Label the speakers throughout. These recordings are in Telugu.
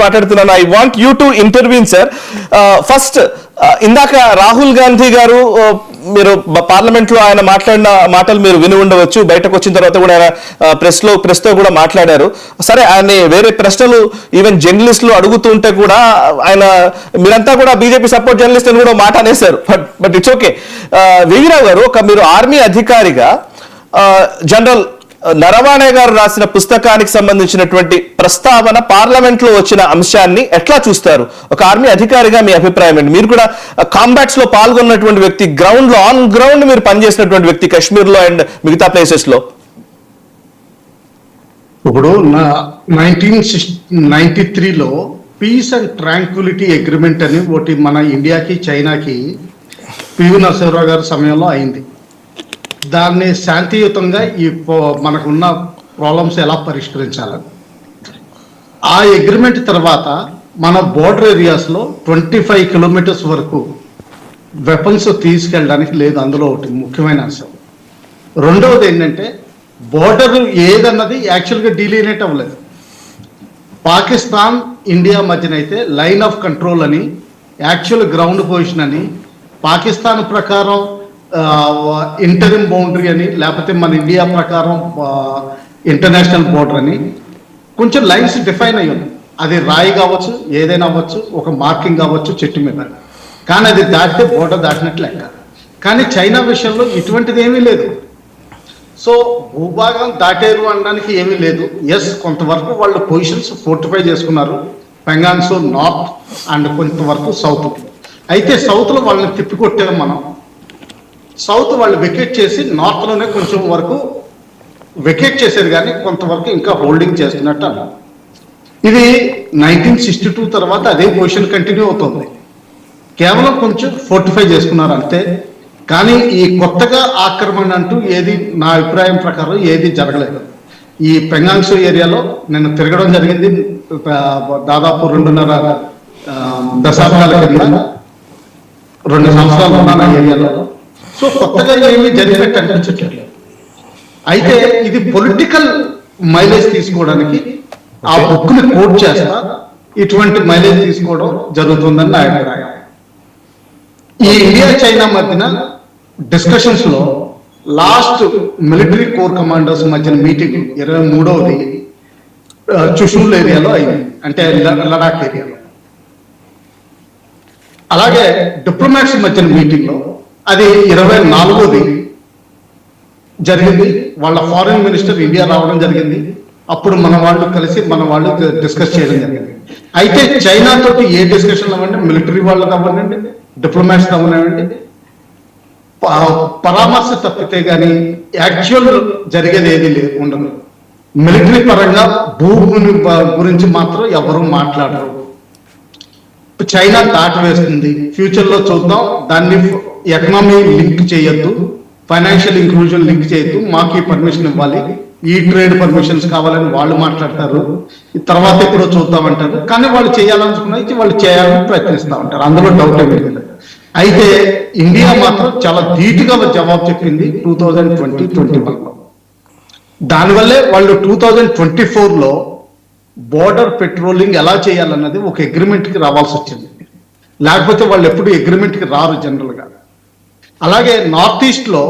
Speaker 1: మాట్లాడుతున్నాను. I want you to intervene sir. First ఇందాక రాహుల్ గాంధీ గారు మీరు పార్లమెంట్ లో ఆయన మాట్లాడిన మాటలు మీరు విని ఉండవచ్చు. బయటకు వచ్చిన తర్వాత కూడా ఆయన ప్రెస్ తో కూడా మాట్లాడారు. సరే, ఆయన వేరే ప్రశ్నలు ఈవెన్ జర్నలిస్టులు అడుగుతుంటే కూడా ఆయన మీరంతా కూడా బీజేపీ సపోర్ట్ జర్నలిస్ట్ అని కూడా మాట అనేశారు. But it's okay. వీరావు గారు, ఒక మీరు ఆర్మీ అధికారిగా జనరల్ నరవాణే గారు రాసిన పుస్తకానికి సంబంధించినటువంటి ప్రస్తావన పార్లమెంట్ లో వచ్చిన అంశాన్ని ఎట్లా చూస్తారు? ఒక ఆర్మీ అధికారిగా మీ అభిప్రాయం ఏంటి? మీరు కూడా కాంబాట్స్ లో పాల్గొన్నటువంటి వ్యక్తి, గ్రౌండ్ లో ఆన్ గ్రౌండ్ మీరు పనిచేసినటువంటి వ్యక్తి కాశ్మీర్ లో అండ్ మిగతా ప్లేసెస్ లో.
Speaker 2: ఇప్పుడు 1993లో పీస్ అండ్ ట్రాంక్విలిటీ అగ్రిమెంట్ అని ఒకటి మన ఇండియాకి చైనాకి పివి నరసింహరావు గారి సమయంలో అయింది. దాన్ని శాంతియుతంగా మనకున్న ప్రాబ్లమ్స్ ఎలా పరిష్కరించాలని, ఆ అగ్రిమెంట్ తర్వాత మన బోర్డర్ ఏరియాస్లో 25 కిలోమీటర్స్ వరకు వెపన్స్ తీసుకెళ్ళడానికి లేదు. అందులో ఒకటి ముఖ్యమైన అంశం. రెండవది ఏంటంటే బోర్డర్ ఏదన్నది యాక్చువల్గా డీలినేట్ అవ్వలేదు. పాకిస్తాన్ ఇండియా మధ్యనైతే లైన్ ఆఫ్ కంట్రోల్ అని, యాక్చువల్ గ్రౌండ్ పొజిషన్ అని, పాకిస్తాన్ ప్రకారం ఇంటరిమ్ బౌండరీ అని, లేకపోతే మన ఇండియా ప్రకారం ఇంటర్నేషనల్ బోర్డర్ అని కొంచెం లైన్స్ డిఫైన్ అయ్యి ఉంది. అది రాయి కావచ్చు, ఏదైనా అవ్వచ్చు, ఒక మార్కింగ్ కావచ్చు చెట్టు మీద, కానీ అది దాటితే బోర్డర్ దాటినట్లు లెక్క. కానీ చైనా విషయంలో ఇటువంటిది ఏమీ లేదు. సో భూభాగం దాటేరు అనడానికి ఏమీ లేదు. ఎస్, కొంతవరకు వాళ్ళు పొజిషన్స్ ఫోర్టిఫై చేసుకున్నారు, పెంగాంగ్స్ నార్త్ అండ్ కొంతవరకు సౌత్. అయితే సౌత్లో వాళ్ళని తిప్పికొట్టాము మనం. సౌత్ వాళ్ళు వెకేట్ చేసి నార్త్లోనే కొంచెం వరకు వెకేట్ చేశారు, కానీ కొంతవరకు ఇంకా హోల్డింగ్ చేస్తున్నట్టు అన్నారు. ఇది 1962 తర్వాత అదే పొజిషన్ కంటిన్యూ అవుతుంది. కేవలం కొంచెం ఫోర్టిఫై చేసుకున్నారు అంతే. కానీ ఈ కొత్తగా ఆక్రమణ అంటూ ఏది నా అభిప్రాయం ప్రకారం ఏది జరగలేదు. ఈ పెంగాంగ్స్ ఏరియాలో నేను తిరగడం జరిగింది. దాదాపు 2.5 దశాబ్దాల కింద 2 సంవత్సరాలు ఉన్నాను ఆ ఏరియాలో. సో కొత్తగా ఏమీ జరిగినట్టు అనిపించట్లేదు. అయితే ఇది పొలిటికల్ మైలేజ్ తీసుకోవడానికి ఆ బుక్ని కోట్ చేస్తా ఇటువంటి మైలేజ్ తీసుకోవడం జరుగుతుందని నా అభిప్రాయం. ఈ ఇండియా చైనా మధ్యన డిస్కషన్స్ లో లాస్ట్ మిలిటరీ కోర్ కమాండర్స్ మధ్యన మీటింగ్ 23వది చుషూల్ ఏరియాలో అయింది, అంటే లడాక్ ఏరియాలో. అలాగే డిప్లొమాట్స్ మధ్యన మీటింగ్ లో అది 24వది జరిగింది. వాళ్ళ ఫారిన్ మినిస్టర్ ఇండియా రావడం జరిగింది. అప్పుడు మన వాళ్ళు కలిసి మన వాళ్ళు డిస్కస్ చేయడం జరిగింది. అయితే చైనా తోటి ఏ డిస్కషన్ అవ్వండి, మిలిటరీ వాళ్ళకి అవ్వనండి, డిప్లొమాట్స్ అవ్వనండి, పరామర్శ తప్పితే కానీ యాక్చువల్ జరిగేది ఏది లేదు, ఉండదు. మిలిటరీ పరంగా భూమి గురించి మాత్రం ఎవరు మాట్లాడరు. చైనా దాటి వేస్తుంది, ఫ్యూచర్ లో చూద్దాం, దాన్ని ఎకనామీ లింక్ చేయొద్దు, ఫైనాన్షియల్ ఇంక్లూజన్ లింక్ చేయొద్దు, మాకు ఈ పర్మిషన్ ఇవ్వాలి, ఈ ట్రేడ్ పర్మిషన్స్ కావాలని వాళ్ళు మాట్లాడతారు. తర్వాత ఎప్పుడో చూద్దామంటారు. కానీ వాళ్ళు చేయాలనుకున్నది వాళ్ళు చేయాలని ప్రయత్నిస్తూ ఉంటారు, అందులో డౌట్ ఏమీ లేదు. అయితే ఇండియా మాత్రం చాలా ధీటుగా జవాబు చెప్పింది 2020-21లో. దానివల్లే వాళ్ళు 2024లో బోర్డర్ పెట్రోలింగ్ ఎలా చేయాలన్నది ఒక అగ్రిమెంట్కి రావాల్సి వచ్చింది. లేకపోతే వాళ్ళు ఎప్పుడు అగ్రిమెంట్కి రారు జనరల్గా. అలాగే నార్త్ ఈస్ట్లో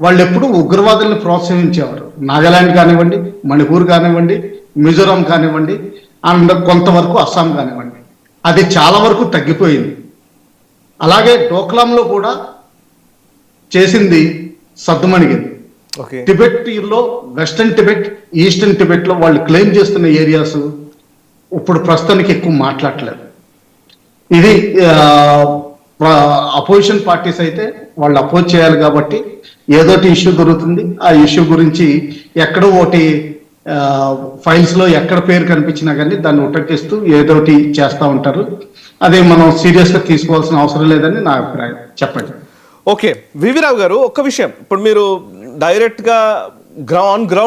Speaker 2: వాళ్ళు ఎప్పుడు ఉగ్రవాదుల్ని ప్రోత్సహించేవారు. నాగాలాండ్ కానివ్వండి, మణిపూర్ కానివ్వండి, మిజోరాం కానివ్వండి, అండ్ కొంతవరకు అస్సాం కానివ్వండి, అది చాలా వరకు తగ్గిపోయింది. అలాగే డోక్లాంలో కూడా చేసింది సద్దుమణిగింది. టిబెట్ లో వెస్టర్న్ టిబెట్, ఈస్టర్న్ టిబెట్ లో వాళ్ళు క్లెయిమ్ చేస్తున్న ఏరియాస్ ఇప్పుడు ప్రస్తుతానికి ఎక్కువ మాట్లాడలేదు. ఇది అపోజిషన్ పార్టీస్ అయితే వాళ్ళు అపోజ్ చేయాలి కాబట్టి ఏదోటి ఇష్యూ దొరుకుతుంది. ఆ ఇష్యూ గురించి ఎక్కడో ఒకటి ఫైల్స్ లో ఎక్కడ పేరు కనిపించినా కానీ దాన్ని ఉటంకిస్తూ ఏదోటి చేస్తూ ఉంటారు. అదే మనం సీరియస్ గా తీసుకోవాల్సిన అవసరం లేదని నా అభిప్రాయం. చెప్పండి.
Speaker 1: ఓకే, వివిరావు గారు, ఒక్క విషయం. ఇప్పుడు మీరు డైరెక్ట్ గా ఆన్ గ్రౌండ్